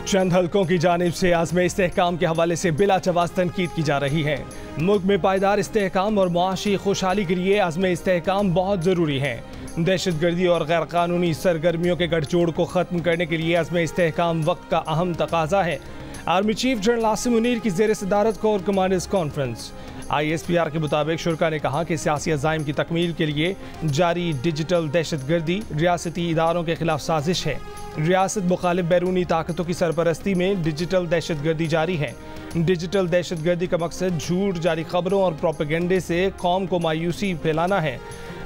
चंद हलकों की जानिब से आज़म इस्तेहकाम के हवाले से बिला जवाज़ तनकीद की जा रही है। मुल्क में पायदार इस्तेहकाम और मुआशी खुशहाली के लिए आज़म इस्तेहकाम बहुत ज़रूरी है। दहशत गर्दी और गैर कानूनी सरगर्मियों के गठजोड़ को ख़त्म करने के लिए आज़म इस्तेहकाम वक्त का अहम तकाजा है। Army chief general Asim Munir की ज़ेर सदारत कोर कमांडर्स कॉन्फ्रेंस। ISPR के मुताबिक शुरा ने कहा कि सियासी अज़ाइम की तकमील के लिए जारी डिजिटल दहशत गर्दी रियासती इदारों के खिलाफ साजिश है। रियासत मुखालिफ बैरूनी ताकतों की सरपरस्ती में डिजिटल दहशत गर्दी जारी है। डिजिटल दहशत गर्दी का मकसद झूठ, जारी खबरों और प्रोपेगेंडे से कौम को मायूसी फैलाना है।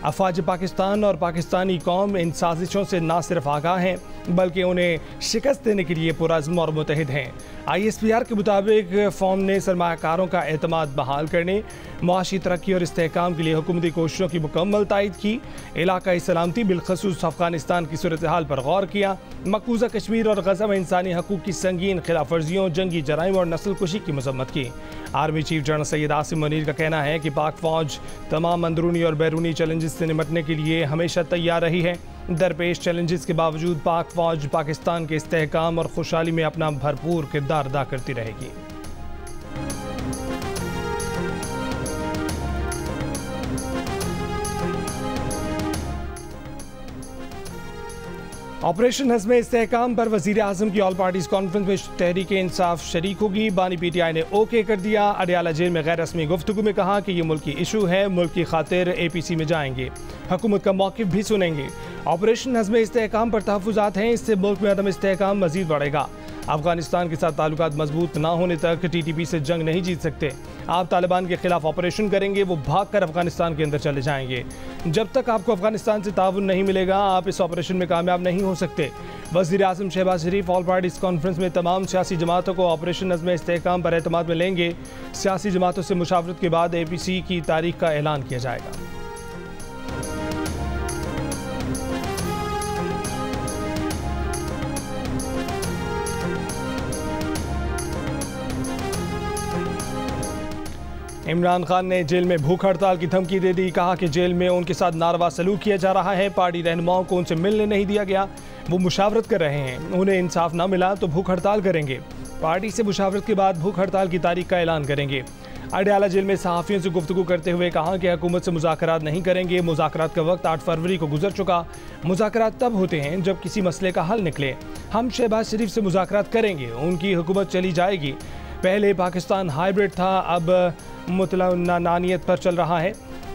अफवाज पाकिस्तान और पाकिस्तानी कौम इन साजिशों से न सिर्फ आगाह हैं बल्कि उन्हें शिकस्त देने के लिए पुरअज़्म और मुतहिद हैं। ISPR के मुताबिक फॉर्म ने सरमायाकारों का एतमाद बहाल करने, मुआशी तरक्की और इस्तेहकाम के लिए हुकूमती कोशिशों की मुकम्मल तायद की, इलाकाई सलामती बिलखसूस अफगानिस्तान की सूरत हाल पर गौर किया, मकबूजा कश्मीर और गज़ा में इंसानी हकूक़ की संगीन खिलाफ वर्जियों, जंगी जराइम और नस्ल कुशी की मजम्मत की। Army chief general Syed Asim Munir का कहना है कि पाक फौज तमाम अंदरूनी और बैरूनी चैलेंजेस से निपटने के लिए हमेशा तैयार रही है। दरपेश चैलेंजेस के बावजूद पाक फौज पाकिस्तान के इस्तेहकाम और खुशहाली में अपना भरपूर किरदार अदा करती रहेगी। ऑपरेशन हज़्म इस्तेहकाम पर वज़ीर आज़म की ऑल पार्टीज कॉन्फ्रेंस में तहरीक इंसाफ शरीक होगी। बानी PTI ने ओके कर दिया। अडियाला जेल में गैर रस्मी गुफ्तगू में कहा कि ये मुल्की इशू है, मुल्क की खातिर APC में जाएंगे, हुकूमत का मौक़िफ़ भी सुनेंगे। ऑपरेशन हज़्म इस्तेहकाम पर तहफ़्फ़ुज़ात हैं, इससे मुल्क में अदम इस्तेहकाम मज़ीद बढ़ेगा। अफगानिस्तान के साथ ताल्लुकात मजबूत ना होने तक TTP से जंग नहीं जीत सकते। आप तालिबान के खिलाफ ऑपरेशन करेंगे, वो भाग कर अफगानिस्तान के अंदर चले जाएंगे। जब तक आपको अफगानिस्तान से ताउन नहीं मिलेगा, आप इस ऑपरेशन में कामयाब नहीं हो सकते। वज़ीर आज़म शहबाज शरीफ ऑल पार्टीज कॉन्फ्रेंस में तमाम सियासी जमातों को ऑपरेशन हज़्म इस्तेहकाम पर एतमाद में लेंगे। सियासी जमातों से मुशावरत के बाद APC की तारीख का ऐलान किया जाएगा। इमरान खान ने जेल में भूख हड़ताल की धमकी दे दी। कहा कि जेल में उनके साथ नारवा सलूक किया जा रहा है। पार्टी रहनुमाओं को उनसे मिलने नहीं दिया गया, वो मुशावरत कर रहे हैं, उन्हें इंसाफ ना मिला तो भूख हड़ताल करेंगे। पार्टी से मुशावरत के बाद भूख हड़ताल की तारीख का ऐलान करेंगे। अडियाला जेल में सहाफ़ियों से गुफ्तगू करते हुए कहा कि हुकूमत से मुज़ाकरात नहीं करेंगे। मुज़ाकरात का वक्त 8 फरवरी को गुजर चुका। मुज़ाकरात तब होते हैं जब किसी मसले का हल निकले। हम शहबाज शरीफ से मुज़ाकरात करेंगे, उनकी हुकूमत चली जाएगी। पहले पाकिस्तान हाइब्रिड था, अब मुतलनानियत पर चल रहा है।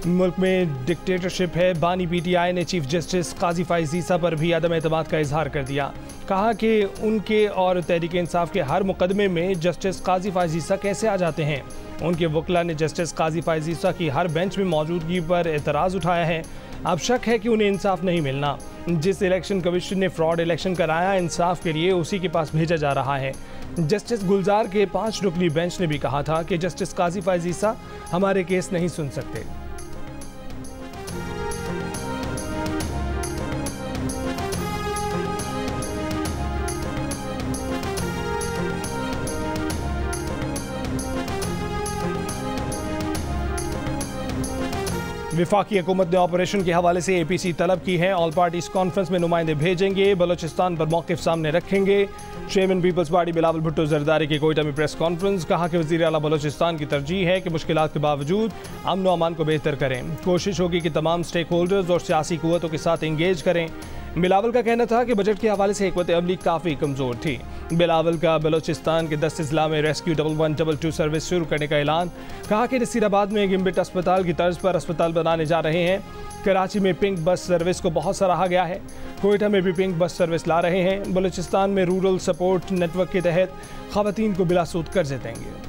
मुल्क में डिक्टेटरशिप है। बानी PTI ने चीफ जस्टिस काजी फ़ाइज़ ईसा पर भी अदम एतमाद का इजहार कर दिया। कहा कि उनके और तहरीक इंसाफ के हर मुकदमे में जस्टिस काजी फ़ाइज़ ईसा कैसे आ जाते हैं। उनके वकला ने जस्टिस काजी फ़ाइज़ ईसा की हर बेंच में मौजूदगी पर एतराज़ उठाया है। अब शक है कि उन्हें इंसाफ नहीं मिलना। जिस इलेक्शन कमीशन ने फ्रॉड इलेक्शन कराया, इंसाफ के लिए उसी के पास भेजा जा रहा है। जस्टिस गुलजार के 5 रुकनी बेंच ने भी कहा था कि जस्टिस काजी फ़ाइज़ ईसा हमारे केस नहीं सुन सकते। विफाकी हुकूमत ने ऑपरेशन के हवाले से APC तलब की है। ऑल पार्टीज कॉन्फ्रेंस में नुमाइंदे भेजेंगे, बलोचिस्तान पर मौक़िफ़ सामने रखेंगे। Chairman people's party Bilawal Bhutto Zardari की कोयटा में प्रेस कॉन्फ्रेंस। कहा कि वज़ीर आला बलोचिस्तान की तरजीह है कि मुश्किलात के बावजूद अमन व अमान को बेहतर करें। कोशिश होगी कि तमाम स्टेक होल्डर्स और सियासी क़ुव्वतों के साथ इंगेज करें। बिलावल का कहना था कि बजट के हवाले से हिकमत अमली काफ़ी कमज़ोर थी। बिलावल का बलोचिस्तान के 10 अजला में रेस्क्यू 1122 सर्विस शुरू करने का ऐलान। कहा कि नसीराबाद में गिम्बिट अस्पताल की तर्ज पर अस्पताल बनाने जा रहे हैं। कराची में पिंक बस सर्विस को बहुत सराहा गया है। कोयटा में भी पिंक बस सर्विस ला रहे हैं। बलोचिस्तान में रूरल सपोर्ट नेटवर्क के तहत ख़वातीन को बिलासूद कर्जे देंगे।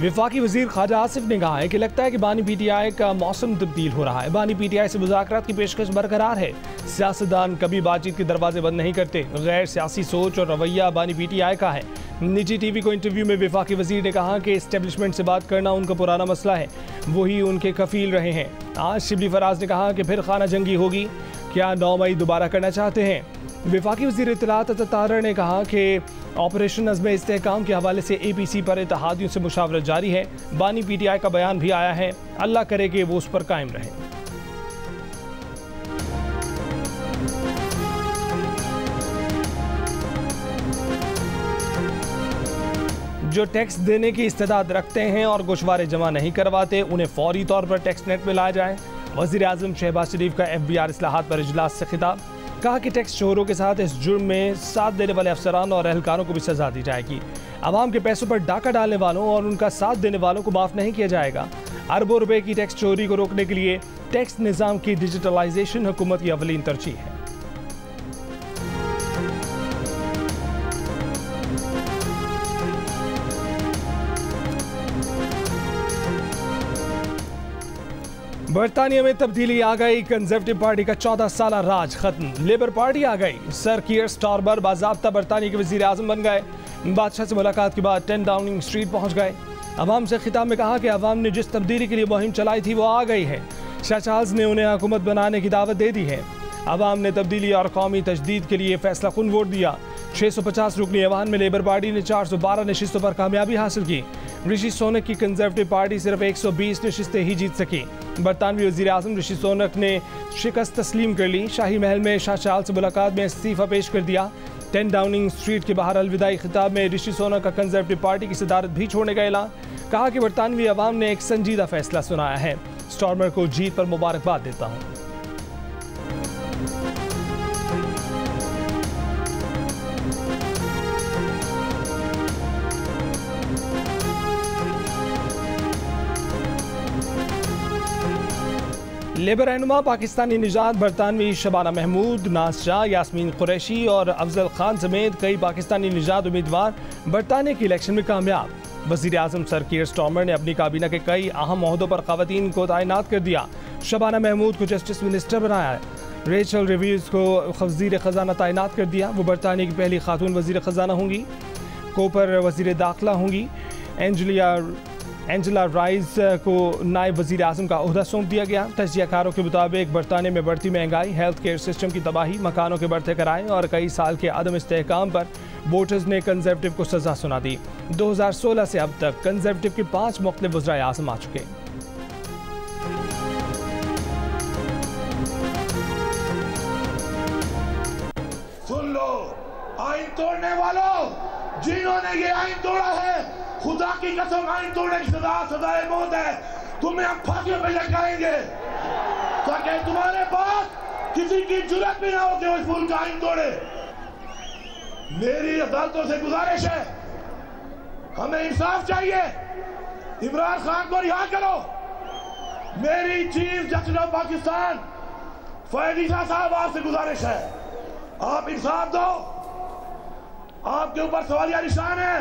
विफाकी वज़ीर ख्वाजा आसिफ ने कहा है कि लगता है कि बानी PTI का मौसम तब्दील हो रहा है। बानी PTI से मुज़ाकरात की पेशकश बरकरार है। सियासतदान कभी बातचीत के दरवाजे बंद नहीं करते। गैर सियासी सोच और रवैया बानी PTI का है। निजी TV को इंटरव्यू में विफाकी वज़ीर ने कहा कि इस्टेब्लिशमेंट से बात करना उनका पुराना मसला है, वही उनके कफील रहे हैं। आज शिबली फराज ने कहा कि फिर खाना जंगी होगी, क्या 9 मई दोबारा करना चाहते हैं। विफाकी वज़ीर इत्तलात तारर ने कहा कि ऑपरेशन अज़्म इस्तेहकाम के हवाले से APC पर इत्तेहादियों से मुशावरत जारी है। बानी PTI का बयान भी आया है, अल्लाह करे कि वो उस पर कायम रहे। जो टैक्स देने की इस्तेदाद रखते हैं और गोशवारे जमा नहीं करवाते, उन्हें फौरी तौर पर टैक्स नेट में लाया जाए। वज़ीर आज़म शहबाज शरीफ का FBR इस्लाहात पर इजलास से खिताब। कहा कि टैक्स चोरों के साथ इस जुर्म में साथ देने वाले अफसरान और एहलकारों को भी सजा दी जाएगी। आवाम के पैसों पर डाका डालने वालों और उनका साथ देने वालों को माफ़ नहीं किया जाएगा। अरबों रुपए की टैक्स चोरी को रोकने के लिए टैक्स निज़ाम की डिजिटलाइजेशन हुकूमत की अवलीन तरजीह है। बरतानिया में तब्दीली आ गई। कंजर्वेटिव पार्टी का 14 साल राज खत्म। लेबर पार्टी आ गई। सर कीयर स्टारमर बाज़ाब्ता बरतानिया के वज़ीर आज़म बन गए। बादशाह से मुलाकात के बाद 10 डाउनिंग स्ट्रीट पहुंच गए। अवाम से खिताब में कहा कि अवाम ने जिस तब्दीली के लिए मुहिम चलाई थी वो आ गई है। शाह चार्ल्स ने उन्हें हुकूमत बनाने की दावत दे दी है। अवाम ने तब्दीली और कौमी तजदीद के लिए फैसला कुन वोट दिया। 650 रुकनी ऐवान में लेबर पार्टी ने 412 नशिस्तों पर कामयाबी हासिल की। ऋषि सोनक की कंजर्वेटिव पार्टी सिर्फ 120 नशिस्तें ही जीत सकी। बरतानवी वज़ीर आज़म ऋषि सोनक ने शिकस्त तस्लीम कर ली। शाही महल में शाह चार्ल्स से मुलाकात में इस्तीफ़ा पेश कर दिया। 10 डाउनिंग स्ट्रीट के बाहर अलविदाई खिताब में ऋषि सोनक का कंजर्वेटिव पार्टी की सदारत भी छोड़ने का ऐलान। कहा कि बरतानवी अवाम ने एक संजीदा फैसला सुनाया है। स्टारमर को जीत पर मुबारकबाद देता हूँ। लेबर रहनुमा पाकिस्तानी निजात बरतानवी शबाना महमूद, नाज शाह, यास्मीन कुरैशी और अफजल खान समेत कई पाकिस्तानी निजात उम्मीदवार बरतानिया के इलेक्शन में कामयाब। वज़ीर आज़म सर कीयर स्टारमर ने अपनी काबीना के कई अहम ओहदों पर ख़वातीन को तैनात कर दिया। शबाना महमूद को जस्टिस मिनिस्टर बनाया है। रेचल रिव्यूज़ को वज़ीर ख़जाना तैनात कर दिया। वो बरतानिया की पहली खातून वज़ीर ख़जाना होंगी। कोपर वज़ीर दाखिला होंगी। एंजेला राइस को नायब वज़ीर आज़म का ओहदा सौंप दिया गया। तजज़ियाकारों के मुताबिक बरतानिया में बढ़ती महंगाई, हेल्थ केयर सिस्टम की तबाही, मकानों के बढ़ते किराए और कई साल के अदम इस्तेहकाम पर वोटर्स ने कंजर्वेटिव को सजा सुना दी। 2016 से अब तक कंजर्वेटिव के 5 मुख्तलिफ वज़ीर आज़म आ चुके। सुन लो आइन तोड़ने वालों, जिन्होंने ये आइन तोड़ा है, खुदा की कसम आइन तोड़ने की सजाए मौत है। तुम्हें हम फांसियों पे लटकाएंगे ताकि तुम्हारे पास किसी की जुर्रत भी ना हो कि उस मुल्क का आइन तोड़े। मेरी अदालतों से गुजारिश है, हमें इंसाफ चाहिए। इमरान खान को रिहा करो। मेरी chief justice of Pakistan Faez Isa sahab आपसे गुजारिश है, आप इंसाफ दो। आपके ऊपर सवालिया निशान है।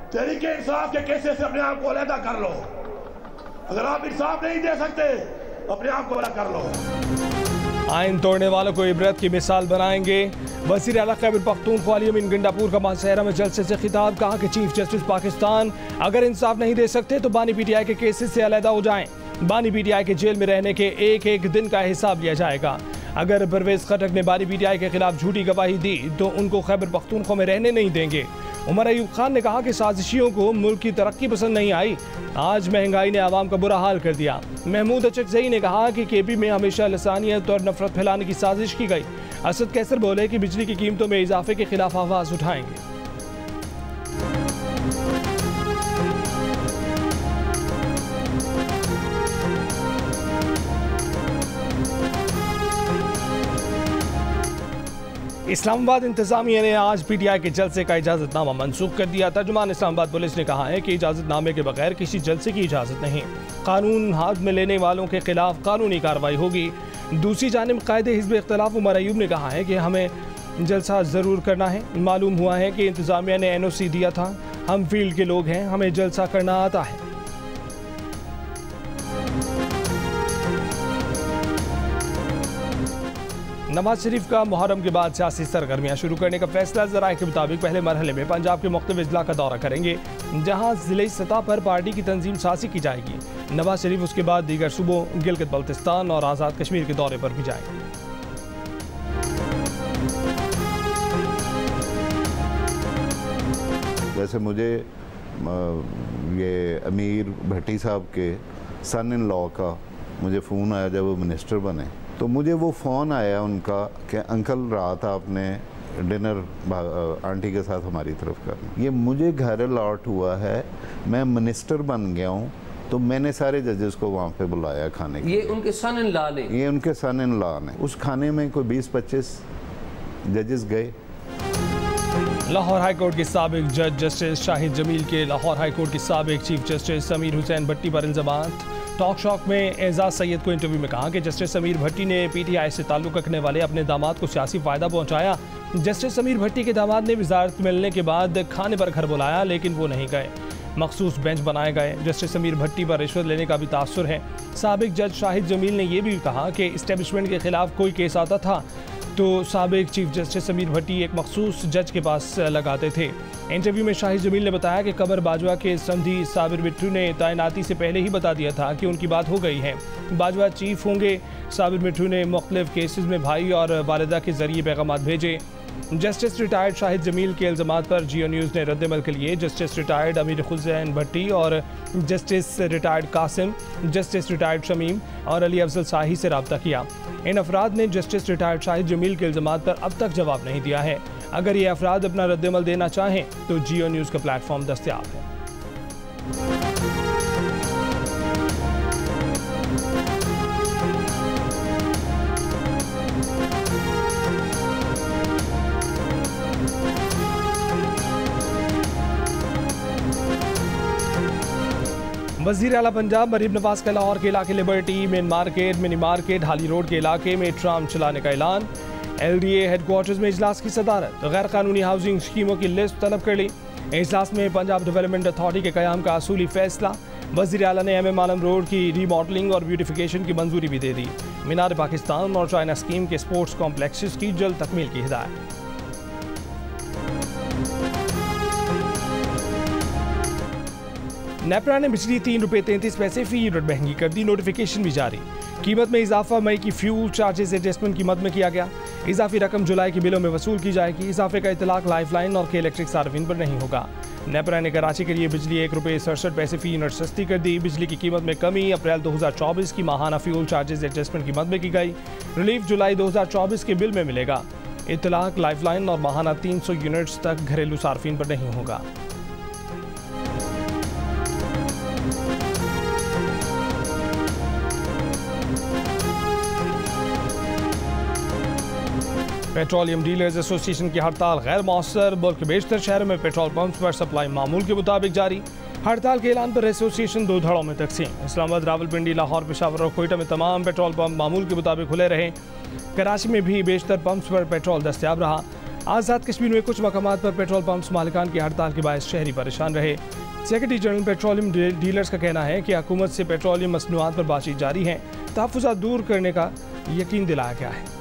तहरीके इंसाफ के केसेस से अपने आप को अलहदा कर लो। अगर आप इंसाफ नहीं दे सकते, अपने आप को अलग कर लो। आइन तोड़ने वालों को इबरत की मिसाल बनाएंगे। वज़ीर आला खैबर पख्तूनख्वा अली अमीन गंडापुर का माहशहरा में जलसे से खिताब। कहा कि चीफ जस्टिस पाकिस्तान अगर इंसाफ नहीं दे सकते तो बानी PTI के केसेस से अलहदा हो जाएं। बानी PTI के जेल में रहने के एक एक दिन का हिसाब लिया जाएगा। अगर परवेज खटक ने बानी PTI के खिलाफ झूठी गवाही दी तो उनको खैबर पख्तूनख्वा में रहने नहीं देंगे। उमर अयूब खान ने कहा कि साजिशियों को मुल्क की तरक्की पसंद नहीं आई। आज महंगाई ने आवाम का बुरा हाल कर दिया। महमूद अचकजई ने कहा कि KP में हमेशा लसानियत और नफरत फैलाने की साजिश की गई। असद कैसर बोले कि बिजली की कीमतों में इजाफे के खिलाफ आवाज उठाएंगे। इस्लामाबाद इंतजामिया ने आज PTI के जलसे का इजाज़तनामा मनसूख कर दिया। तर्जुमान इस्लामाबाद पुलिस ने कहा है कि इजाज़तनामे के बगैर किसी जलसे की इजाज़त नहीं। कानून हाथ में लेने वालों के खिलाफ कानूनी कार्रवाई होगी। दूसरी जानिब कायदे हिज़्ब इख्तिलाफ उमर अयूब ने कहा है कि हमें जलसा ज़रूर करना है। मालूम हुआ है कि इंतजामिया ने NOC दिया था। हम फील्ड के लोग हैं, हमें जलसा करना आता है। नवाज शरीफ का मुहर्रम के बाद सियासी सरगर्मियां शुरू करने का फैसला। ज़राए के मुताबिक पहले मरहले में पंजाब के मुख्तलिफ अजला का दौरा करेंगे, जहां ज़िले सतह पर पार्टी की तंजीम साजी की जाएगी। नवाज शरीफ उसके बाद दीगर सूबों गिलगित बल्तिस्तान और आज़ाद कश्मीर के दौरे पर भी जाएंगे। जैसे मुझे ये अमीर भट्टी साहब के सन इन लॉ का मुझे फ़ोन आया जब वो मिनिस्टर बने, तो मुझे वो फ़ोन आया उनका कि अंकल रात आपने डिनर आंटी के साथ हमारी तरफ करना। ये मुझे घर अलॉट हुआ है, मैं मिनिस्टर बन गया हूँ, तो मैंने सारे जजेस को वहाँ पे बुलाया खाने के लिए। ये उनके सन इन लॉ ने? ये उनके सन इन लॉ ने। उस खाने में कोई 20-25 जजेस गए। लाहौर हाई कोर्ट के साबिक जज जस्टिस शाहिद जमील के लाहौर हाई कोर्ट के साबिक चीफ जस्टिस समीर हुसैन भट्टी पर इल्ज़ामात। टॉक शॉक में एजाज सैयद को इंटरव्यू में कहा कि जस्टिस समीर भट्टी ने पीटीआई से ताल्लुक़ रखने वाले अपने दामाद को सियासी फ़ायदा पहुंचाया। जस्टिस समीर भट्टी के दामाद ने वजारत मिलने के बाद खाने पर घर बुलाया, लेकिन वो नहीं गए। मखसूस बेंच बनाए गए। जस्टिस समीर भट्टी पर रिश्वत लेने का भी तासुर है। साबिक जज शाहिद जमील ने यह भी कहा कि इस्टेब्लिशमेंट के खिलाफ कोई केस आता था तो साबिक चीफ जस्टिस समीर भट्टी एक मखसूस जज के पास लगाते थे। इंटरव्यू में शाहिद जमील ने बताया कि कमर बाजवा के समधी साबिर मिट्टू ने तैनाती से पहले ही बता दिया था कि उनकी बात हो गई है, बाजवा चीफ होंगे। साबिर मिट्टू ने मुख्तलिफ केसेस में भाई और वालिदा के जरिए पैगाम भेजे। जस्टिस रिटायर्ड शाहिद जमील के इल्ज़ामात पर जियो न्यूज़ ने रद्दमल के लिए जस्टिस रिटायर्ड अमीर हुसैन भट्टी और justice retired Qasim, justice retired Shamim और अली अफजल शाही से रब्ता किया। इन अफराद ने जस्टिस रिटायर्ड शाहिद जमील के इल्ज़ामात पर अब तक जवाब नहीं दिया है। अगर ये अफराद अपना रद्दमल देना चाहें तो जियो न्यूज़ का प्लेटफॉर्म दस्तयाब है। वज़ीर आला पंजाब मरीम नवाज का लाहौर के इलाके liberty main market, mini market, हाली रोड के इलाके में ट्राम चलाने का ऐलान। LDA हेडक्वार्टर्स में इजलास की सदारत। गैर कानूनी हाउसिंग स्कीमों की लिस्ट तलब कर ली। इजलास में पंजाब डेवलपमेंट अथॉरिटी के क़याम का असूली फैसला। वज़ीर आला ने MM आलम रोड की रीमॉडलिंग और ब्यूटिफिकेशन की मंजूरी भी दे दी। मीनार पाकिस्तान और चाइना स्कीम के स्पोर्ट्स कॉम्प्लेक्सेस की जल्द तकमील की हिदायत। नेपरा ने बिजली 3 रुपये 33 पैसे फी यूनिट महंगी कर दी। नोटिफिकेशन भी जारी। कीमत में इजाफा मई की फ्यूल चार्जेस एडजस्टमेंट कीमत में किया गया। इजाफी रकम जुलाई के बिलों में वसूल की जाएगी। इजाफे का इतलाक लाइफलाइन और के इलेक्ट्रिक सार्फिन पर नहीं होगा। नेपरा ने कराची के लिए बिजली 1 रुपये 67 पैसे फी यूनिट सस्ती कर दी। बिजली की कीमत में कमी अप्रैल 2024 की माहाना फ्यूल चार्जेस एडजस्टमेंट कीमत में की गई। रिलीफ जुलाई 2024 के बिल में मिलेगा। इतलाक लाइफलाइन और माहाना 300 यूनिट्स तक घरेलू सार्फिन पर नहीं होगा। पेट्रोलियम डीलर्स एसोसिएशन की हड़ताल गैर मौसर। मुल्क के बेशतर शहरों में पेट्रोल पंप्स पर सप्लाई मामूल के मुताबिक जारी। हड़ताल के ऐलान पर एसोसिएशन 2 धड़ों में तकसीम। इस्लामाबाद, रावलपिंडी, लाहौर, पेशावर और कोयटा में तमाम पेट्रोल पंप मामूल के मुताबिक खुले रहे। कराची में भी बेशतर पंप्स पर पेट्रोल दस्तयाब रहा। आज़ाद कश्मीर में कुछ मकामात पर पेट्रोल पंप्स मालिकान की हड़ताल के बायस शहरी परेशान रहे। सेक्रेटरी जनरल पेट्रोलियम डीलर्स का कहना है कि हुकूमत से पेट्रोलियम मसनूआत पर बातचीत जारी है। तहफ़्फ़ुज़ात दूर करने का यकीन दिलाया गया है।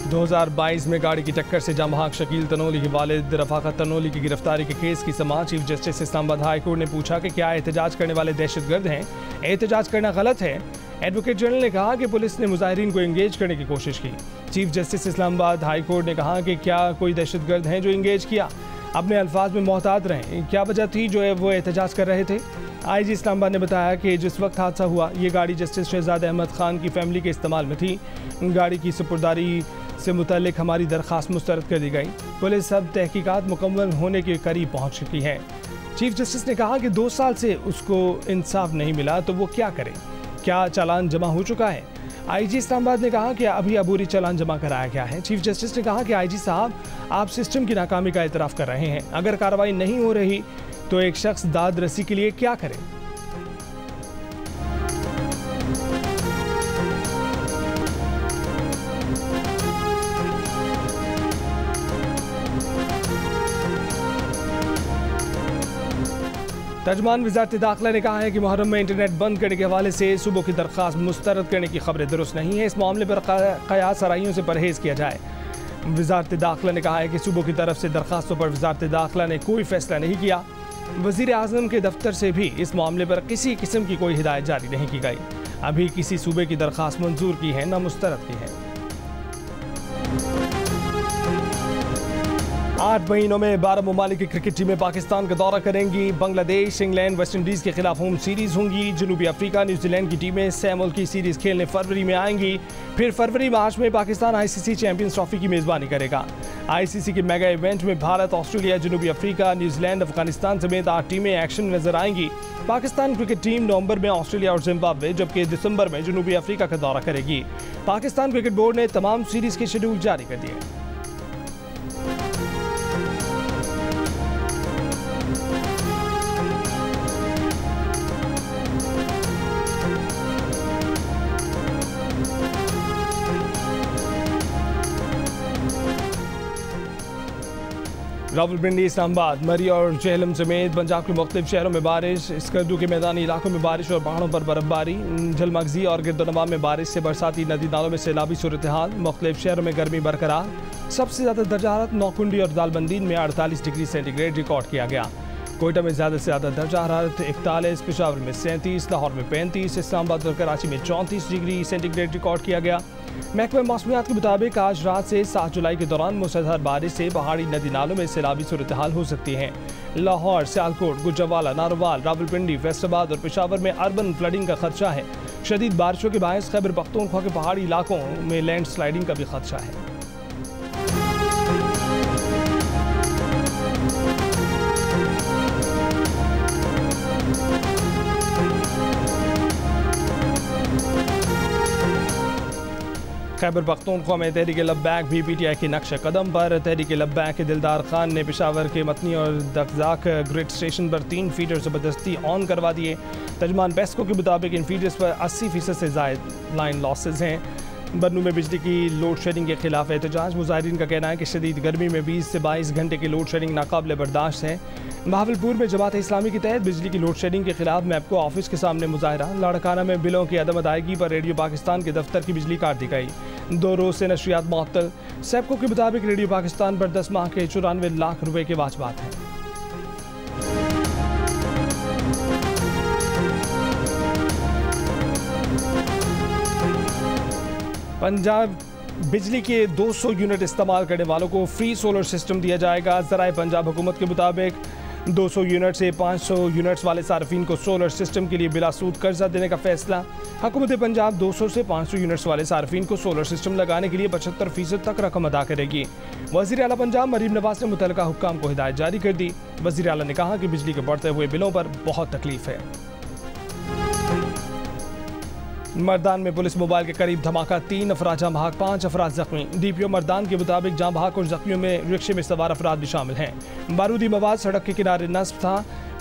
दो 2022 में गाड़ी की टक्कर से जमहाक शकील तनोली के वालिद रफाकत तनोली की गिरफ्तारी के केस की समाअत chief justice Islamabad high court ने पूछा कि क्या एहतजाज करने वाले दहशतगर्द हैं? एहतजाज करना गलत है। एडवोकेट जनरल ने कहा कि पुलिस ने मुजाहिरीन को इंगेज करने की कोशिश की। Chief justice Islamabad high court ने कहा कि क्या कोई दहशतगर्द हैं जो इंगेज किया? अपने अल्फाज में मोहतात रहें। क्या वजह थी जो वो एहतजाज कर रहे थे? IG इस्लामाबाद ने बताया कि जिस वक्त हादसा हुआ ये गाड़ी जस्टिस शहजाद अहमद खान की फैमिली के इस्तेमाल में थी। गाड़ी की सुपुर्दारी से मुतल्लिक हमारी दरख्वास्त मुस्तरद कर दी गई। पुलिस अब तहकीकात मुकम्मल होने के करीब पहुंच चुकी है। चीफ जस्टिस ने कहा कि 2 साल से उसको इंसाफ नहीं मिला तो वो क्या करे? क्या चालान जमा हो चुका है? IG इस्लामाबाद ने कहा कि अभी अबूरी चालान जमा कराया गया है। चीफ जस्टिस ने कहा कि IG साहब आप सिस्टम की नाकामी का एतराफ़ कर रहे हैं। अगर कार्रवाई नहीं हो रही तो एक शख्स दाद रसी के लिए क्या करे? तर्जमान वज़ारत दाखिला ने कहा है कि मुहर्रम में इंटरनेट बंद करने के हवाले से सूबों की दरख्वास्त मुस्तरद करने की खबरें दुरुस्त नहीं है। इस मामले पर क़यास आराइयों से परहेज़ किया जाए। वज़ारत दाखिला ने कहा है कि सूबों की तरफ से दरख्वास्तों पर वज़ारत दाखिला ने कोई फैसला नहीं किया। वज़ीर आज़म के दफ्तर से भी इस मामले पर किसी किस्म की कोई हिदायत जारी नहीं की गई। अभी किसी सूबे की दरख्वास्त मंजूर की है न मुस्तरद की है। 8 महीनों में 12 ममालिक की क्रिकेट टीमें पाकिस्तान का दौरा करेंगी। बांग्लादेश, इंग्लैंड, वेस्ट इंडीज़ के खिलाफ होम सीरीज़ होंगी। जनूबी अफ्रीका, न्यूजीलैंड की टीमें सैमुअल की सीरीज़ खेलने फरवरी में आएंगी। फिर फरवरी मार्च में पाकिस्तान ICC चैंपियंस ट्रॉफी की मेज़बानी करेगा। ICC के मेगा इवेंट में भारत, ऑस्ट्रेलिया, जनूबी अफ्रीका, न्यूजीलैंड, अफगानिस्तान समेत 8 टीमें एक्शन में नजर आएंगी। पाकिस्तान क्रिकेट टीम नवंबर में ऑस्ट्रेलिया और जिम्बाब्वे, जबकि दिसंबर में जनूबी अफ्रीका का दौरा करेगी। पाकिस्तान क्रिकेट बोर्ड ने तमाम सीरीज़ के शेड्यूल जारी कर दिए। रावलपिंडी, इस्लामाबाद, मरी और जेहलम समेत पंजाब के मुख्तलिफ शहरों में बारिश। स्कर्दू के मैदानी इलाकों में बारिश और पहाड़ों पर बर्फबारी। झलमगजी और गिरदोनवा में बारिश से बरसाती नदी नालों में सैलाबी सूरत हाल। मुख्तलिफ शहरों में गर्मी बरकरार। सबसे ज़्यादा दर्जा हरारत नौकुंडी और दालबंदीन में 48 डिग्री सेंटीग्रेड रिकॉर्ड किया गया। कोयटा में ज़्यादा से ज़्यादा दर्जा हरारत 41, पेशावर में 37, लाहौर में 35, इस्लामाबाद और कराची में 34 डिग्री सेंटीग्रेड रिकॉर्ड किया गया। महकमा मौसमियात के मुताबिक आज रात से 7 जुलाई के दौरान मूसलाधार बारिश से पहाड़ी नदी नालों में सैलाबी सूरत हाल हो सकती है। लाहौर, सियालकोट, गुजरावाला, नारोवाल, रावलपिंडी, फैसलाबाद और पेशावर में अर्बन फ्लडिंग का खदशा है। शदीद बारिशों के बायस खैबर पख्तूनख्वा के पहाड़ी इलाकों में लैंड स्लाइडिंग का भी खदशा है। खैबर पख्तूनख्वा में तहरीक लब्बैक भी PTI के नक्श कदम पर। तहरीक लब्बैक के दिलदार खान ने पेशावर के मतनी और दकजाक ग्रिड स्टेशन पर 3 फीडर ज़बरदस्ती ऑन करवा दिए। तर्जमान पेस्को के मुताबिक इन फीडर्स पर 80% से ज़ायद लाइन लॉसेज हैं। बन्नू में बिजली की लोड शेडिंग के खिलाफ एहतजाज। मुजाहिरीन का कहना है कि शदीद गर्मी में 20 से 22 घंटे की लोड शेडिंग नाकाबिल बर्दाश्त है। बहावलपुर में जमात इस्लामी के तहत बिजली की लोड शेडिंग के खिलाफ मैपको ऑफिस के सामने मुजाहरा। लाड़काना में बिलों की अदम अदायगी पर रेडियो पाकिस्तान के दफ्तर की बिजली काट दी गई। 2 रोज से नशरियात मुअत्तल। सेपको के मुताबिक रेडियो पाकिस्तान पर 10 माह के 94 लाख रुपए के वाजबात हैं। पंजाब बिजली के 200 यूनिट इस्तेमाल करने वालों को फ्री सोलर सिस्टम दिया जाएगा। ज़राए पंजाब हुकूमत के मुताबिक 200 यूनिट से 500 यूनिट्स वाले सार्फिन को सोलर सिस्टम के लिए बिला सूद कर्जा देने का फैसला। हुकूमत पंजाब 200 से 500 यूनिट्स वाले सार्फिन को सोलर सिस्टम लगाने के लिए 75% तक रकम अदा करेगी। वज़ीर आला पंजाब मरीम नवाज ने मुतल्लिका हुक्काम को हिदायत जारी कर दी। वज़ीर आला ने कहा कि बिजली के बढ़ते हुए बिलों पर बहुत तकलीफ है। मर्दान में पुलिस मोबाइल के करीब धमाका, 3 अफराद जाँ बहक, 5 अफराद जख्मी। DPO मर्दान के मुताबिक जाँ बहक और जख्मियों में रिक्शे में सवार अफराद भी शामिल हैं। बारूदी मवाद सड़क के किनारे नस्ब था।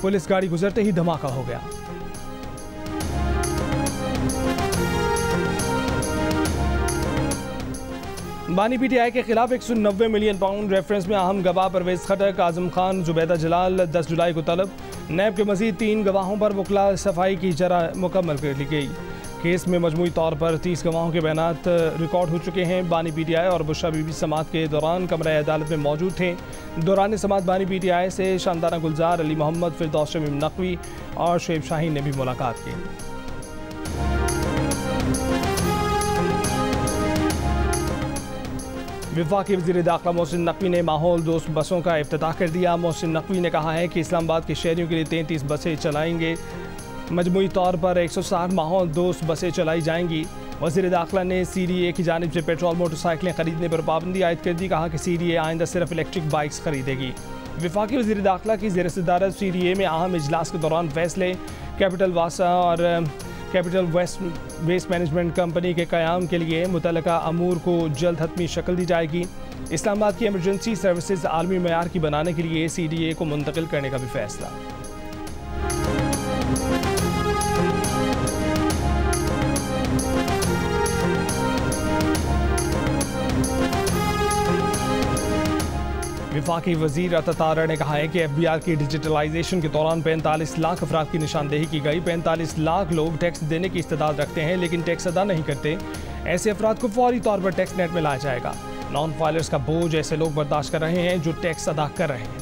पुलिस गाड़ी गुजरते ही धमाका हो गया। बानी PTI के खिलाफ 190 मिलियन पाउंड रेफरेंस में अहम गवाह परवेज खटक, आजम खान, जुबैदा जलाल 10 जुलाई को तलब। नैब के मजीद 3 गवाहों पर वकला सफाई की जरा मुकम्मल कर ली गई। केस में मजमूई तौर पर 30 गवाहों के बयानात रिकॉर्ड हो चुके हैं। बानी PTI और बुशरा बीबी समात के दौरान कमरा अदालत में मौजूद थे। दौरान समात बानी PTI से शानदाना गुलजार, अली मोहम्मद, फिरदौस शमीम नकवी और शुएब शाहीन ने भी मुलाकात की। वफाकी वज़ीर दाखिला मोहसिन नकवी ने माहौल दोस्त बसों का इफ्तिताह कर दिया। मोहसिन नकवी ने कहा है कि इस्लामाबाद के शहरियों के लिए 33 बसें चलाएंगे। मजमूई तौर पर 160 माहौल दोस्त बसें चलाई जाएंगी। वज़ीर दाखिला ने CDA की जानिब से पेट्रोल मोटरसाइकिलें खरीदने पर पाबंदी आयद कर दी। कहा कि CDA आइंदा सिर्फ इलेक्ट्रिक बाइक्स खरीदेगी। वफाकी वज़ीर दाखिला की ज़ेर सदारत CDA में अहम इजलास के दौरान फैसले। कैपिटल वासा और कैपिटल वेस्ट मैनेजमेंट कंपनी के क़याम के लिए मुतल्लिका अमूर को जल्द हतमी शक्ल दी जाएगी। इस्लामाबाद की एमरजेंसी सर्विसेज आलमी मयार की बनाने के लिए CDA को मुंतकिल करने का भी फैसला। वफाकी वज़ीर अतातारा ने कहा है कि FBR की डिजिटलाइजेशन के दौरान 45 लाख अफराद की निशानदेही की गई। 45 लाख लोग टैक्स देने की इस्तेदाद रखते हैं लेकिन टैक्स अदा नहीं करते। ऐसे अफराद को फौरी तौर पर टैक्स नेट में लाया जाएगा। नॉन फाइलर्स का बोझ ऐसे लोग बर्दाश्त कर रहे हैं जो टैक्स अदा कर रहे हैं।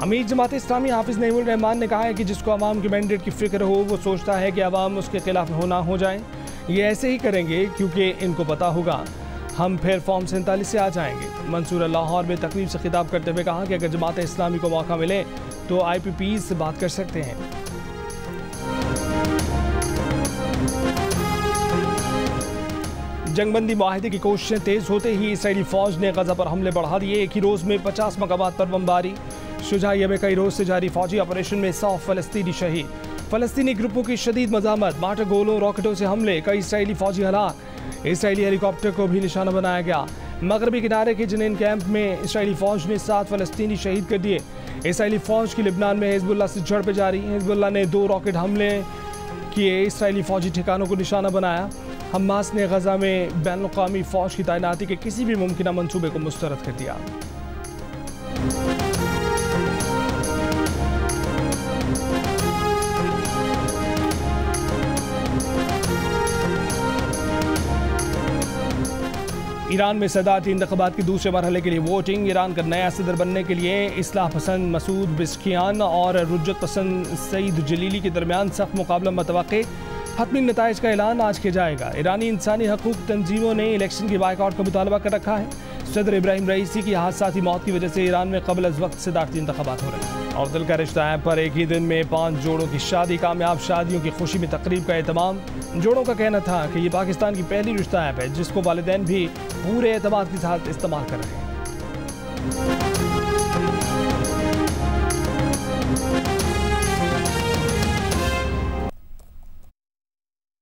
अमीर जमात इस्लामी हाफिज नईमुल रहमान ने कहा है कि जिसको अवाम के मैंडेट की फिक्र हो वो सोचता है कि अवाम उसके खिलाफ हो जाए। ये ऐसे ही करेंगे क्योंकि इनको पता होगा हम फिर फॉर्म 47 से आ जाएंगे। मंसूर लाहौर में तकरीब से खिताब करते हुए कहा कि अगर जमात इस्लामी को मौका मिले तो IPP से बात कर सकते हैं। जंगबंदी माहिदे की कोशिशें तेज होते ही इसराइली फौज ने गजा पर हमले बढ़ा दिए। एक ही रोज में 50 मकामात पर बमबारी। शुजाइया में कई रोज से जारी फौजी ऑपरेशन में 100 फलस्तीनी शहीद। फलस्तीनी ग्रुपों की शदीद मजामत। मार्टर गोलों रॉकेटों से हमले, कई इसराइली फौजी हलाक। इसराइली हेलीकॉप्टर को भी निशाना बनाया गया। मगरबी किनारे के जनीन कैंप में इसराइली फौज ने 7 फलस्तीनी शहीद कर दिए। इसराइली फौज की लिबनान में हिजबुल्लाह से झड़पें जारी। हिजबुल्लाह ने 2 रॉकेट हमले किए, इसराइली फौजी ठिकानों को निशाना बनाया। हमास ने गजा में बैनुल-अक़वामी फौज की तैनाती के किसी भी मुमकिन मंसूबे को मुस्तरद कर दिया। ईरान में सदारती इंतख़ाबात के दूसरे मरहले के लिए वोटिंग। ईरान का नया सदर बनने के लिए इस्लाह पसंद मसूद पेज़ेश्कियान और रुज्जत पसंद सईद जलीली के दरमियान सख्त मुकाबला मतवक्के। हतमी नताइज का ऐलान आज किया जाएगा। ईरानी इंसानी हकूक़ तंजीमों ने इलेक्शन के बायकॉट का मुतालबा कर रखा है। सदर इब्राहिम रईसी की हादसाती मौत की वजह से ईरान में क़ब्ल अज़ वक्त सदारती इंतख़ाबात हो रहे हैं। और दिल का रिश्ता ऐप पर एक ही दिन में 5 जोड़ों की शादी। कामयाब शादियों की खुशी में तकरीब का एहतमाम। जोड़ों का कहना था कि ये पाकिस्तान की पहली रिश्ता ऐप है जिसको वालिदैन भी पूरे एतमाद के साथ इस्तेमाल कर रहे हैं।